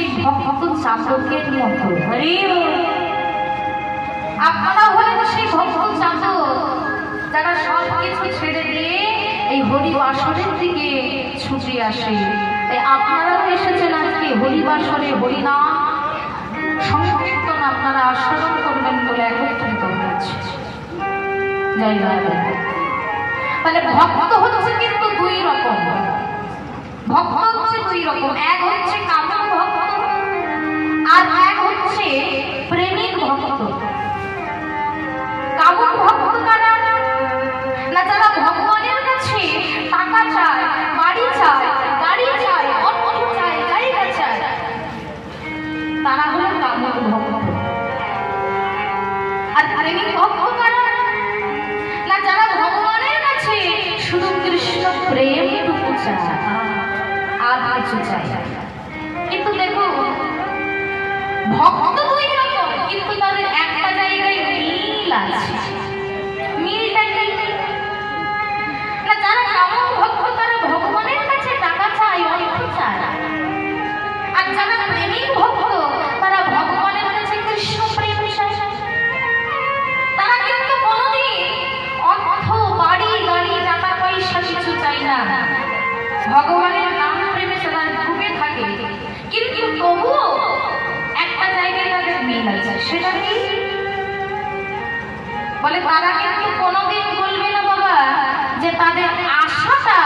সেই ভক্ত চাতকের মতো। আপনারা হলেন সেই ভক্ত চাতক যারা সব কিছু ছেড়ে দিয়ে এই হরিবাসরের দিকে ছুটে আসে। তাই আপনারাও এসেছেন আজকে হরিবাসরে হরিনাম সংকীর্তন আপনারা আস্বাদন করবেন বলে একত্রিত হয়েছে। জয় জয়। তাহলে ভক্ত হচ্ছে কিন্তু দুই রকম। ভক্ত হচ্ছে দুই রকম, এক হচ্ছে কামক ভক্ত আর এক হচ্ছে প্রেমিক ভক্ত। কামক ভক্ত কারা? না যারা ভগবানের কাছে টাকা চায়, বাড়ি চায়, গাড়ি চায়, অর্থ চায়, জায়গা চায়, তারা হলো কামক ভক্ত। আর প্রেমিক ভক্ত কারা? না যারা ভগবানের কাছে শুধু কৃষ্ণ প্রেমটুকু চায় আর কিছু চায়। কিন্তু দেখো ভক্ত দুই রকম, কিন্তু তাদের একটা জায়গায় মিল আছে। মিলটা কি? না যারা কামক ভক্ত তারা ভগবানের কাছে টাকা চায়, অর্থ চায়। আর যারা প্রেমিক ভক্ত তারা ভগবানের কাছে কৃষ্ণ প্রেম চায়। তারা কিন্তু কোনোদিন অর্থ, বাড়ি, গাড়ি, টাকা পয়সা কিছু চায় না। ভগবানের নাম প্রেমে তারা ডুবে থাকে, কিন্তু তবুও একটা জায়গায় তাদের মিল আছে। সেটা কি? বলে তারা কিন্তু কোনোদিন বলবে না বাবা যে তাদের আশাটা